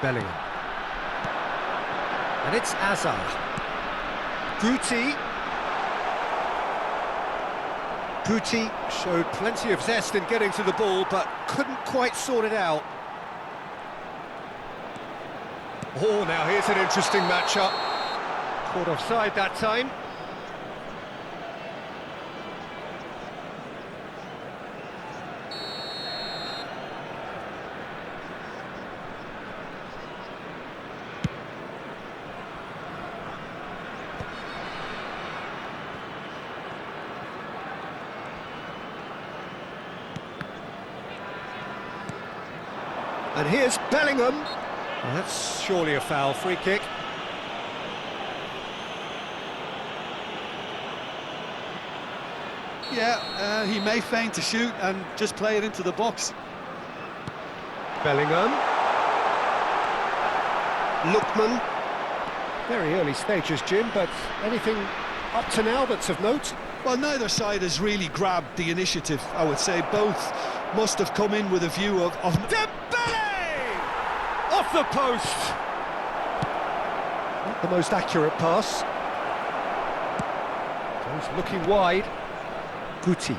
Bellingham. And it's Hazard. Guti showed plenty of zest in getting to the ball, but couldn't quite sort it out. Oh, now here's an interesting matchup. Caught offside that time. And here's Bellingham. Well, that's surely a foul, free kick. Yeah, he may feign to shoot and just play it into the box. Bellingham. Lookman. Very early stages, Jim, but anything up to now that's of note? Well, neither side has really grabbed the initiative, I would say. Both must have come in with a view of... Off the post! Not the most accurate pass. Goes looking wide. Guti.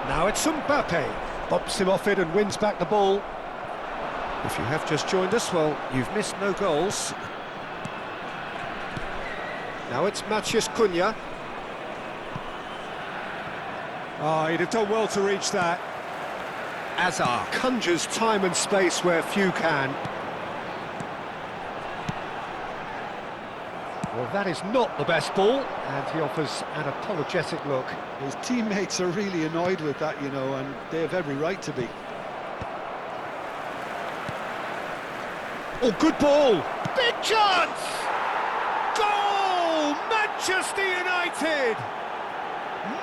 Now it's Mbappe. Bumps him off it and wins back the ball. If you have just joined us, well, you've missed no goals. Now it's Matheus Cunha. Oh, he'd have done well to reach that. Hazard conjures time and space where few can. Well, that is not the best ball, and he offers an apologetic look. His teammates are really annoyed with that, you know, and they have every right to be. Oh, good ball! Big chance! Goal! Manchester United!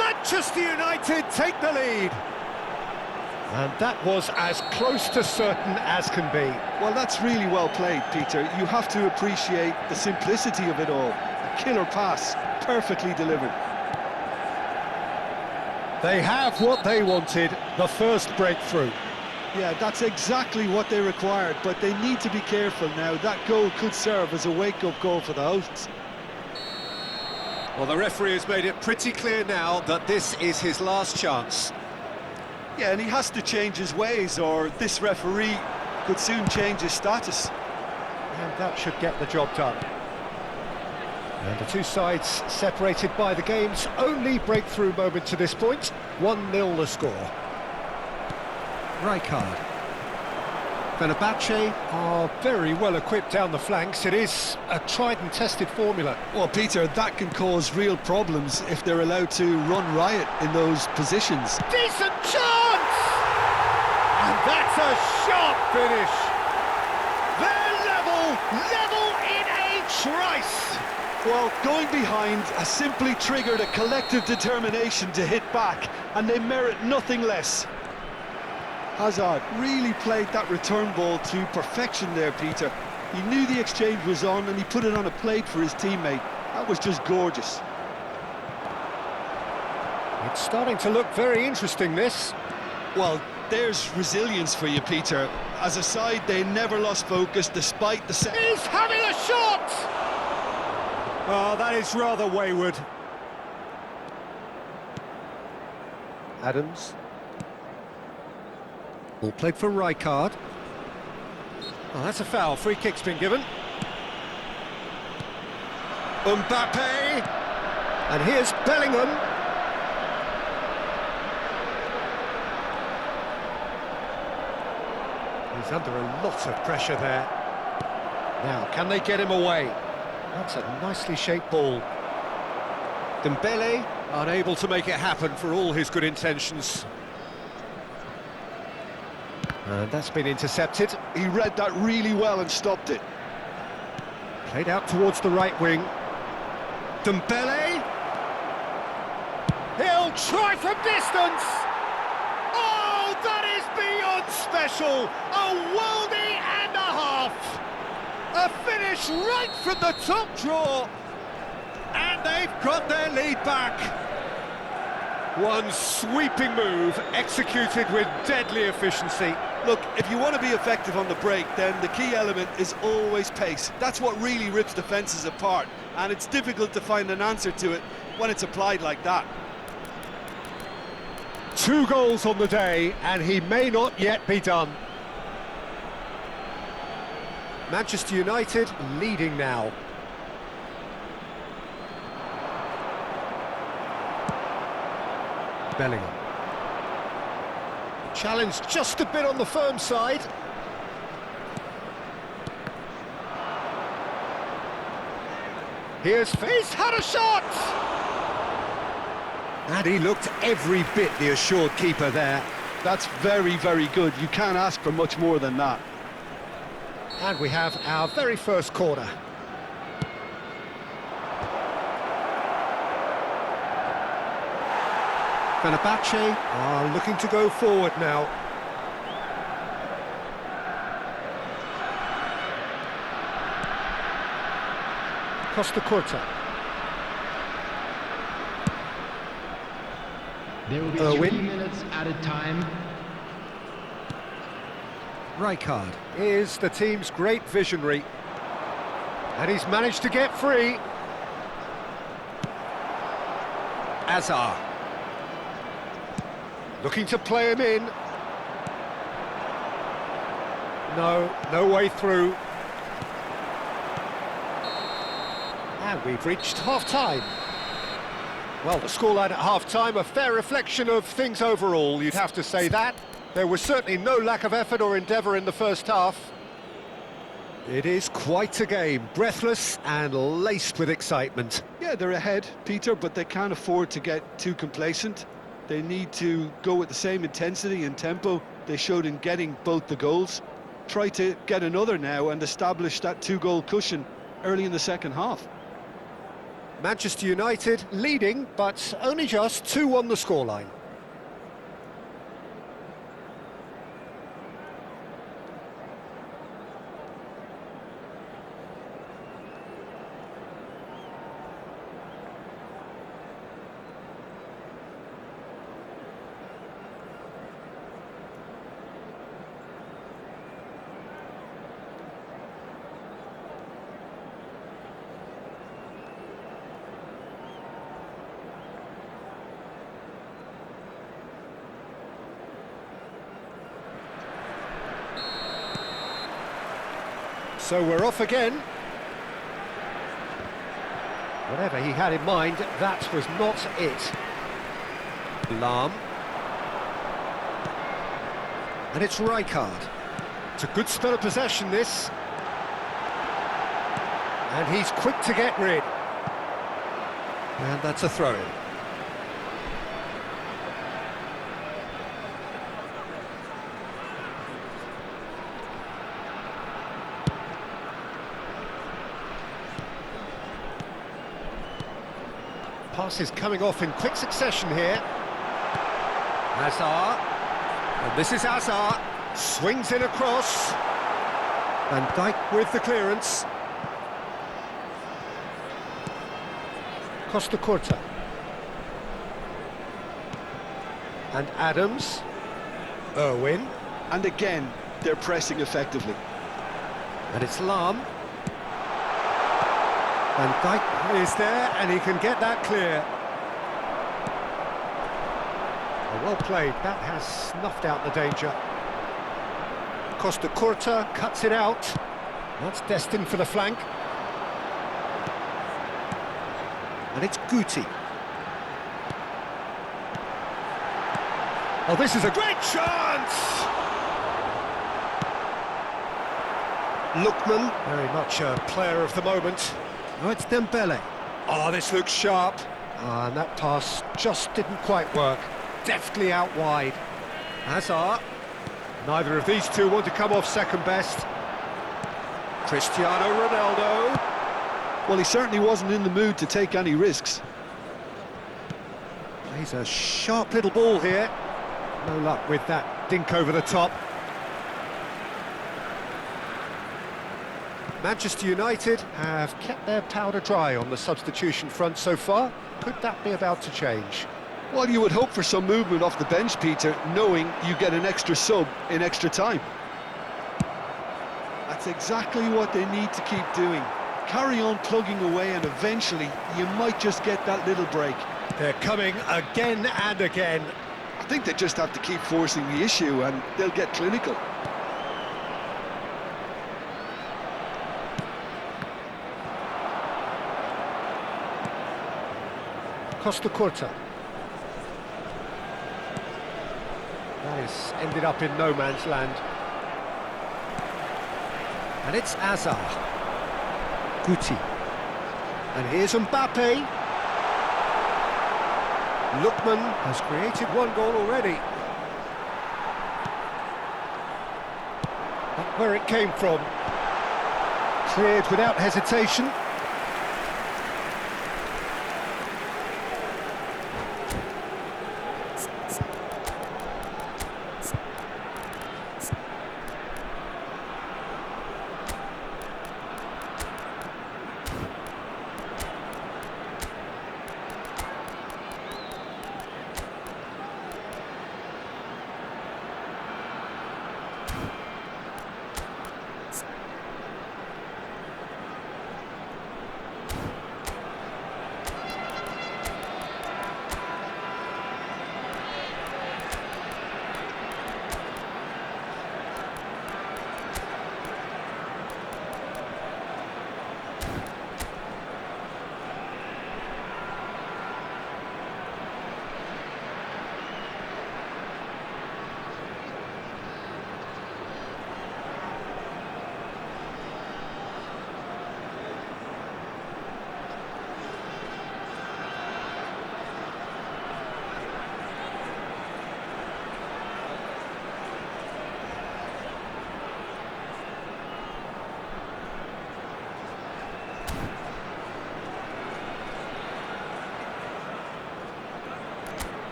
Manchester United take the lead! And that was as close to certain as can be. Well, that's really well played, Peter. You have to appreciate the simplicity of it all. A killer pass, perfectly delivered. They have what they wanted, the first breakthrough. Yeah, that's exactly what they required, but they need to be careful now. That goal could serve as a wake-up call for the hosts. Well, the referee has made it pretty clear now that this is his last chance. Yeah, and he has to change his ways, or this referee could soon change his status. And that should get the job done. And the two sides separated by the game's only breakthrough moment to this point. 1-0 the score. Rijkaard. Fenerbahce are very well equipped down the flanks. It is a tried and tested formula. Well, Peter, that can cause real problems if they're allowed to run riot in those positions. Decent chance! And that's a sharp finish. They're level in a trice. Well, going behind has simply triggered a collective determination to hit back, and they merit nothing less. Hazard really played that return ball to perfection there, Peter. He knew the exchange was on and he put it on a plate for his teammate. That was just gorgeous. It's starting to look very interesting, this. Well, there's resilience for you, Peter. As a side, they never lost focus despite the... He's having a shot! Oh, that is rather wayward. Adams. Ball played for Rijkaard. Oh, that's a foul. Free kick's been given. Mbappe! And here's Bellingham. He's under a lot of pressure there. Now, can they get him away? That's a nicely shaped ball. Dembele unable to make it happen for all his good intentions. And that's been intercepted. He read that really well and stopped it. Played out towards the right wing. Dembele. He'll try from distance. Oh, that is beyond special. A worldie and a half. A finish right from the top draw. And they've got their lead back. One sweeping move executed with deadly efficiency. Look, if you want to be effective on the break, then the key element is always pace. That's what really rips defences apart, and it's difficult to find an answer to it when it's applied like that. 2 goals on the day, and he may not yet be done. Manchester United leading now. Bellingham. Challenge just a bit on the firm side. Here's Face, had a shot! And he looked every bit the assured keeper there. That's very, very good. You can't ask for much more than that. And we have our very first corner. Fenerbahce are looking to go forward now. Costa Curta. There will be 3 minutes added time. Rijkaard is the team's great visionary. And he's managed to get free. Azar. Looking to play him in. No way through. And we've reached half-time. Well, the scoreline at half-time, a fair reflection of things overall, you'd have to say that. There was certainly no lack of effort or endeavour in the first half. It is quite a game, breathless and laced with excitement. Yeah, they're ahead, Peter, but they can't afford to get too complacent. They need to go with the same intensity and tempo they showed in getting both the goals. Try to get another now and establish that 2-goal cushion early in the second half. Manchester United leading, but only just 2-1 the scoreline. So we're off again. Whatever he had in mind, that was not it. Lahm. And it's Rijkaard. It's a good spell of possession, this. And he's quick to get rid. And that's a throw-in. Passes coming off in quick succession here. Hazard. And this is Hazard. Swings in across. Van Dijk with the clearance. Costa Curta. And Adams. Irwin. And again, they're pressing effectively. And it's Lahm. Van Dijk is there, and he can get that clear. Well played, that has snuffed out the danger. Costa Curta cuts it out. That's destined for the flank. And it's Guti. Oh, this is a great chance! Lookman, very much a player of the moment. Oh, it's Dembele. Oh, this looks sharp. And that pass just didn't quite work. Deftly out wide. Hazard. Neither of these two want to come off second best. Cristiano Ronaldo. Well, he certainly wasn't in the mood to take any risks. He's a sharp little ball here. No luck with that dink over the top. Manchester United have kept their powder dry on the substitution front so far. Could that be about to change? Well, you would hope for some movement off the bench, Peter, knowing you get an extra sub in extra time. That's exactly what they need to keep doing. Carry on plugging away and eventually you might just get that little break. They're coming again and again. I think they just have to keep forcing the issue and they'll get clinical. Costa Curta. That is ended up in no man's land. And it's Azar. Guti. And here's Mbappe. Lookman has created one goal already. Not where it came from. Cleared without hesitation.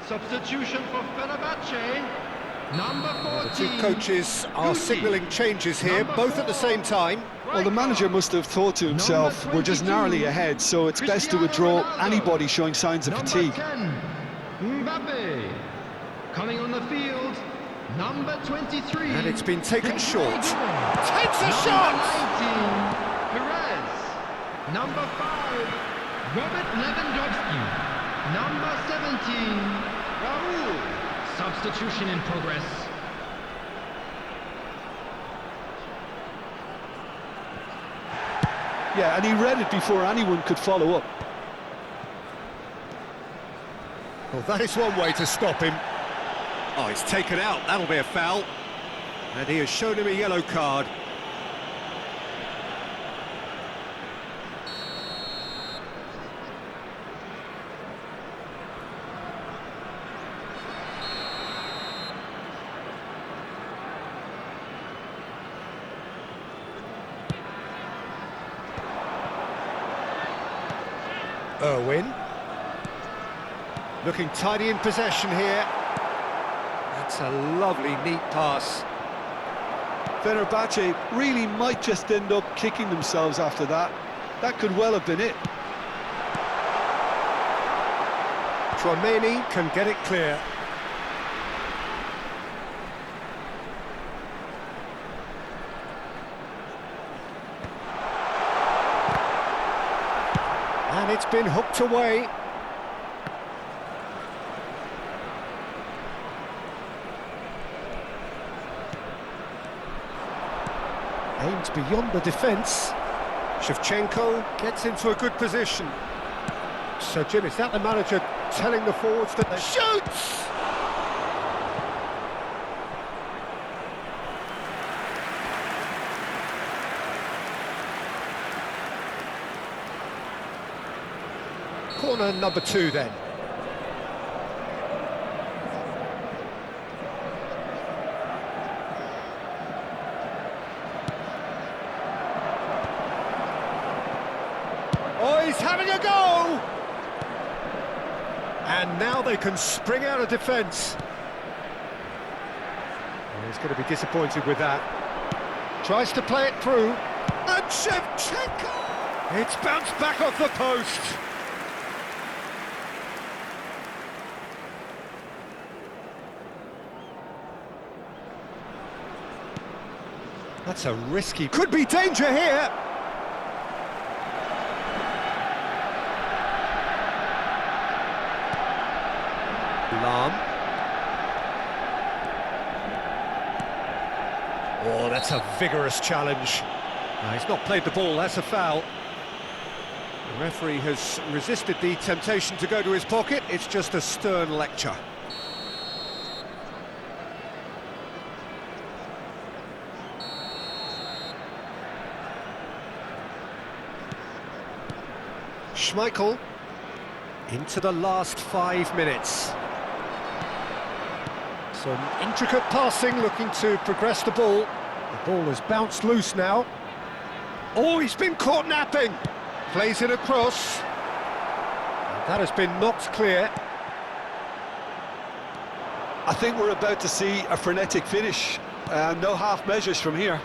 Substitution for Fenerbahce, number 14. The two coaches are signalling changes here, both at the same time. Well, the manager must have thought to himself, we're just narrowly ahead, so it's best to withdraw anybody showing signs of fatigue. Mbappe. Coming on the field, number 23. And it's been taken short. Takes a shot! 19, Perez. Number 5, Robert Lewandowski. Number 17, Raul. Substitution in progress. Yeah, and he read it before anyone could follow up. Well, that is one way to stop him. Oh, he's taken out. That'll be a foul. And he has shown him a yellow card. Irwin. Looking tidy in possession here. That's a lovely, neat pass. Fenerbahce really might just end up kicking themselves after that. That could well have been it. Tchouaméni can get it clear. And it's been hooked away. Aims beyond the defence. Shevchenko gets into a good position. So, Jim, is that the manager telling the forwards that they... Shoots! Corner number 2 then. Oh, he's having a go! And now they can spring out of defence. He's going to be disappointed with that. Tries to play it through. And Shevchenko! It's bounced back off the post. That's a risky... Could be danger here! Lam. Oh, that's a vigorous challenge. He's not played the ball, that's a foul. The referee has resisted the temptation to go to his pocket. It's just a stern lecture. Schmeichel into the last 5 minutes. Some intricate passing, looking to progress the ball. The ball has bounced loose now. Oh, he's been caught napping. Plays it across. And that has been knocked clear. I think we're about to see a frenetic finish. No half measures from here.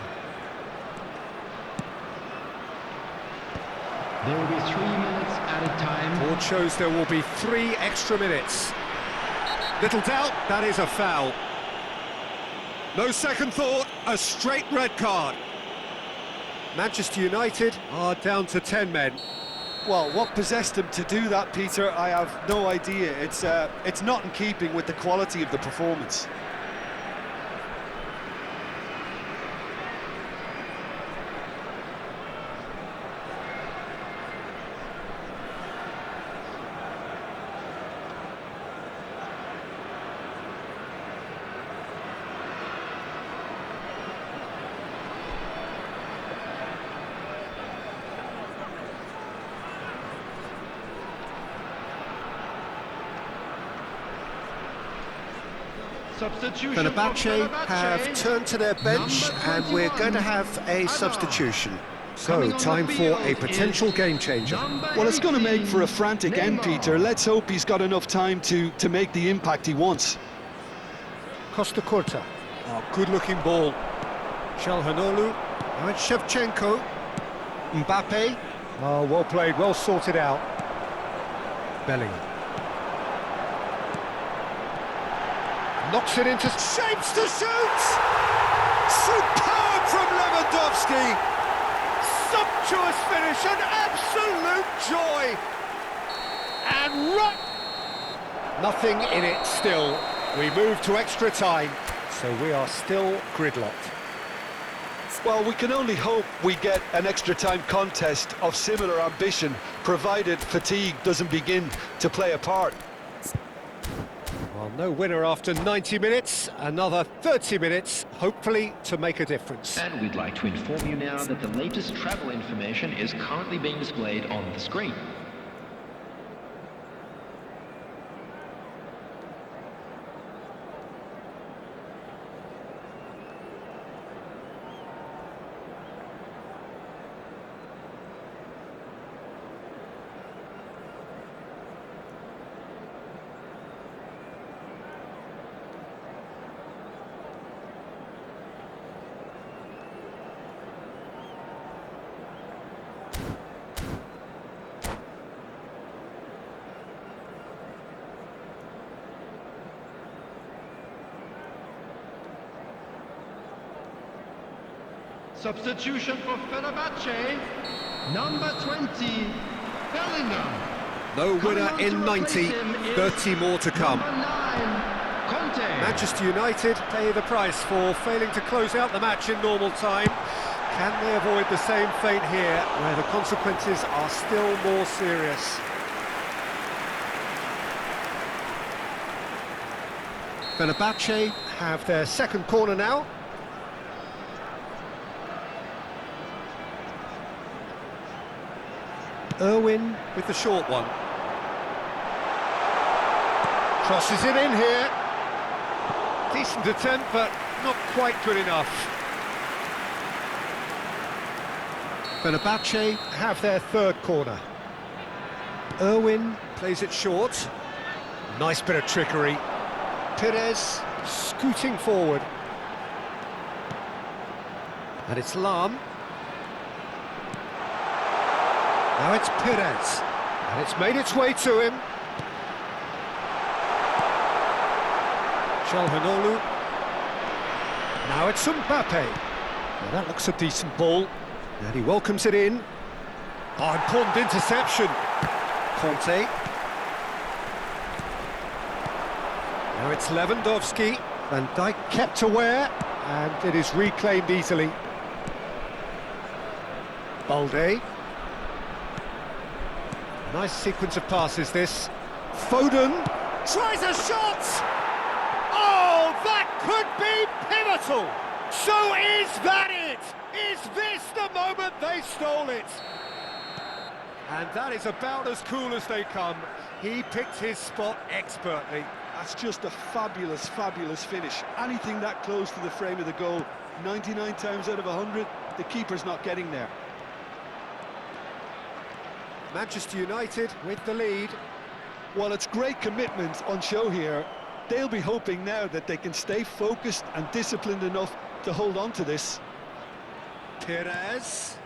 There will be 3 minutes at a time. Board shows there will be 3 extra minutes. Little doubt, that is a foul. No second thought, a straight red card. Manchester United are down to 10 men. Well, what possessed him to do that, Peter, I have no idea. It's not in keeping with the quality of the performance. Substitution. Fenerbahce have turned to their bench and we're going to have a substitution. So, time for a potential game changer. Well, it's going to make for a frantic end, Peter. Let's hope he's got enough time to make the impact he wants. Costa Curta. Oh, good-looking ball. Calhanoglu. Now it's Shevchenko. Mbappe. Oh, well played, well sorted out. Bellingham. Knocks it into... Shapes to shoot! Superb from Lewandowski! Sumptuous finish, an absolute joy! And right... Nothing in it still. We move to extra time, so we are still gridlocked. Well, we can only hope we get an extra time contest of similar ambition, provided fatigue doesn't begin to play a part. Well, no winner after 90 minutes, another 30 minutes, hopefully to make a difference. And we'd like to inform you now that the latest travel information is currently being displayed on the screen. Substitution for Fenerbahce, number 20, Bellingham. No winner in 90, 30 more to come. Number 9, Conte. Manchester United pay the price for failing to close out the match in normal time. Can they avoid the same fate here, where the consequences are still more serious? Fenerbahce have their second corner now. Irwin with the short one. Crosses it in here. Decent attempt, but not quite good enough. Fenerbahce have their third corner. Irwin plays it short. Nice bit of trickery. Perez scooting forward. And it's Lam. Now it's Perez. And it's made its way to him. Çalhanoğlu. Now it's Mbappe. Now that looks a decent ball. And he welcomes it in. Oh, important interception. Conte. Now it's Lewandowski. Van Dijk kept aware, and it is reclaimed easily. Balde. Nice sequence of passes, this. Foden tries a shot! Oh, that could be pivotal! So is that it? Is this the moment they stole it? And that is about as cool as they come. He picked his spot expertly. That's just a fabulous, fabulous finish. Anything that close to the frame of the goal, 99 times out of 100, the keeper's not getting there. Manchester United with the lead. Well, it's great commitment on show here. They'll be hoping now that they can stay focused and disciplined enough to hold on to this. Perez.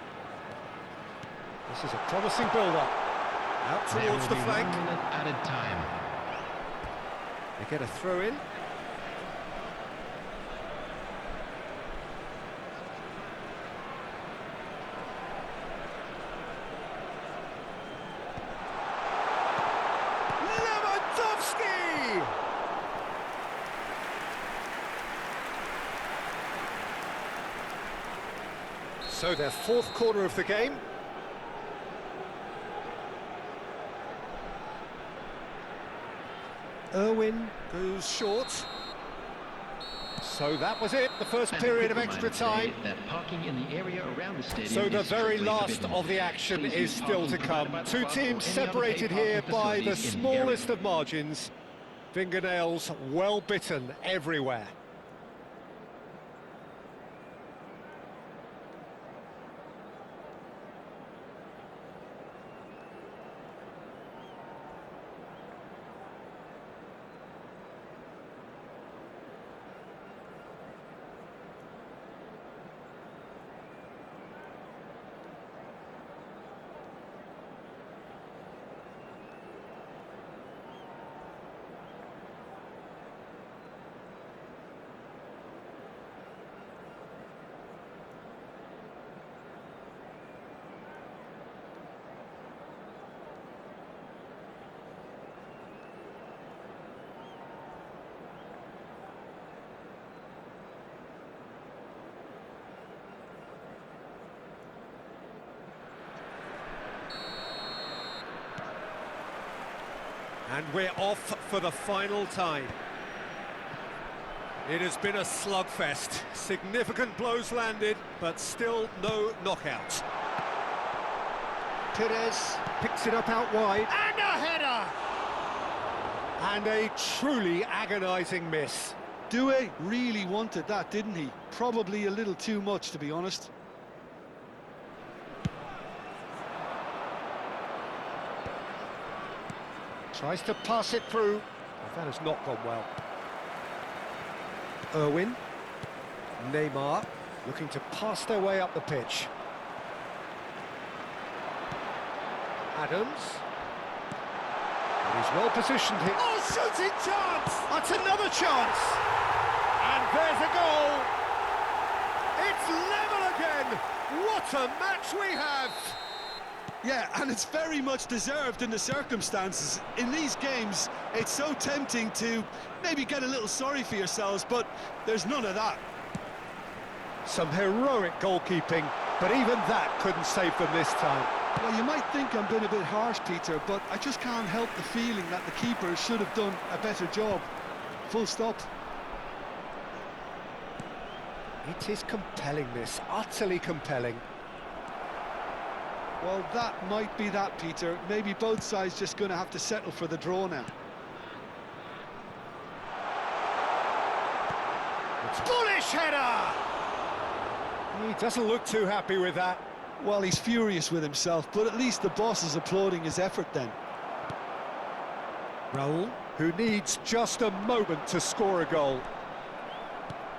This is a promising build-up. Out towards the flank. 1 minute added time. They get a throw in. Lewandowski! So their fourth corner of the game. Irwin goes short. So that was it, the first period of extra time. That parking in the area around the stadium So the is very strictly last forbidden. of the action Please is use still parking to come. provided by the Two club teams or any other separated paid here parking by the facilities in the area. smallest of margins. Fingernails well bitten everywhere. And we're off for the final time. It has been a slugfest. Significant blows landed, but still no knockout. Perez picks it up out wide. And a header! And a truly agonising miss. Doué really wanted that, didn't he? Probably a little too much, to be honest. Tries to pass it through. That has not gone well. Irwin. Neymar looking to pass their way up the pitch. Adams. And he's well positioned here. Oh, shooting chance! That's another chance! And there's a goal! It's level again! What a match we have! Yeah, and it's very much deserved in the circumstances. In these games, it's so tempting to maybe get a little sorry for yourselves, but there's none of that. Some heroic goalkeeping, but even that couldn't save them this time. Well, you might think I'm being a bit harsh, Peter, but I just can't help the feeling that the keeper should have done a better job. Full stop. It is compelling, this, utterly compelling. Well, that might be that, Peter. Maybe both sides just going to have to settle for the draw now. Bullish header! He doesn't look too happy with that. Well, he's furious with himself, but at least the boss is applauding his effort then. Raul, who needs just a moment to score a goal.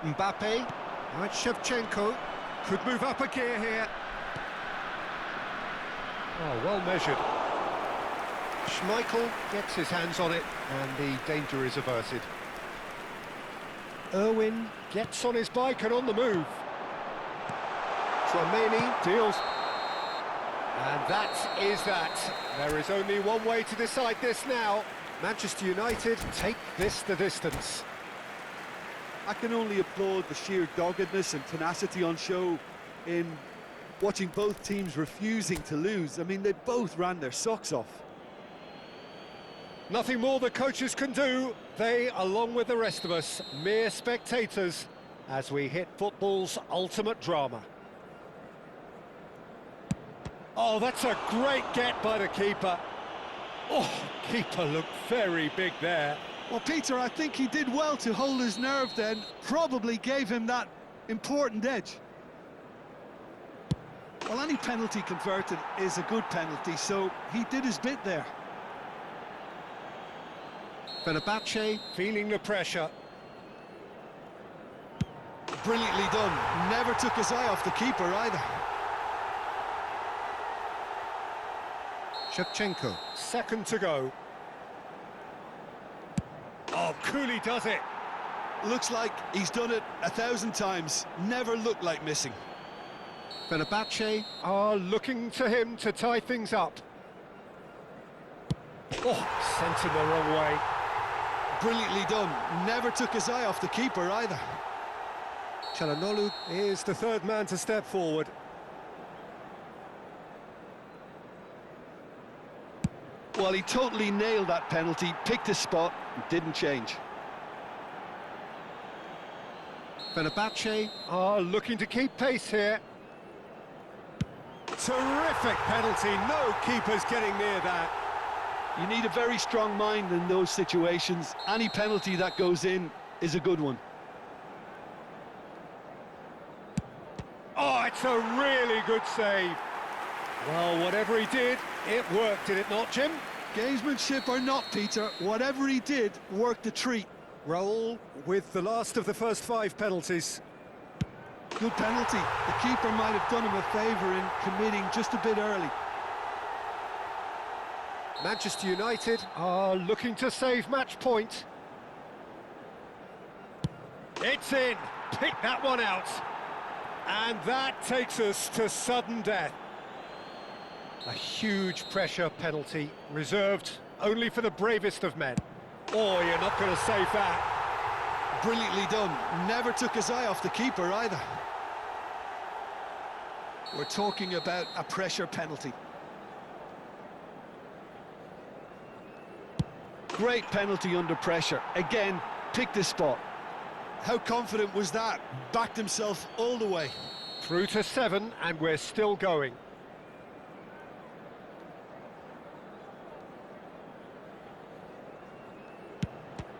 Mbappe, now it's Shevchenko, could move up a gear here. Oh, well measured. Schmeichel gets his hands on it, and the danger is averted. Irwin gets on his bike and on the move. Tchouameni deals. And that is that. There is only one way to decide this now. Manchester United take this the distance. I can only applaud the sheer doggedness and tenacity on show in watching both teams refusing to lose. I mean, they both ran their socks off. Nothing more the coaches can do. They, along with the rest of us, mere spectators, as we hit football's ultimate drama. Oh, that's a great get by the keeper. Oh, keeper looked very big there. Well, Peter, I think he did well to hold his nerve then. Probably gave him that important edge. Well, any penalty converted is a good penalty, so he did his bit there. Fenerbahce feeling the pressure. Brilliantly done. Never took his eye off the keeper either. Shevchenko, second to go. Oh, coolly does it. Looks like he's done it 1,000 times. Never looked like missing. Fenerbahce are looking to him to tie things up. Oh, sent him the wrong way. Brilliantly done. Never took his eye off the keeper either. Çalhanoğlu is the third man to step forward. Well, he totally nailed that penalty, picked his spot, didn't change. Fenerbahce are looking to keep pace here. Terrific penalty, no keeper's getting near that. You need a very strong mind in those situations. Any penalty that goes in is a good one. Oh, it's a really good save. Well, whatever he did, it worked, did it not, Jim? Gamesmanship or not, Peter, whatever he did worked a treat. Raul with the last of the first 5 penalties. Good penalty. The keeper might have done him a favour in committing just a bit early. Manchester United are looking to save match point. It's in. Pick that one out. And that takes us to sudden death. A huge pressure penalty, reserved only for the bravest of men. Oh, you're not going to save that. Brilliantly done. Never took his eye off the keeper either. We're talking about a pressure penalty. Great penalty under pressure. Again, picked his spot. How confident was that? Backed himself all the way. Through to 7, and we're still going.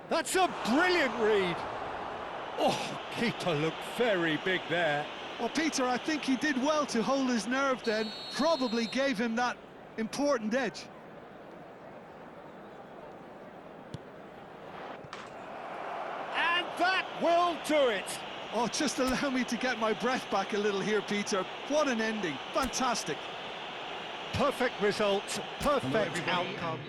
That's a brilliant read. Oh, keeper looked very big there. Well, Peter, I think he did well to hold his nerve then. Probably gave him that important edge. And that will do it. Oh, just allow me to get my breath back a little here, Peter. What an ending. Fantastic. Perfect result, perfect outcome.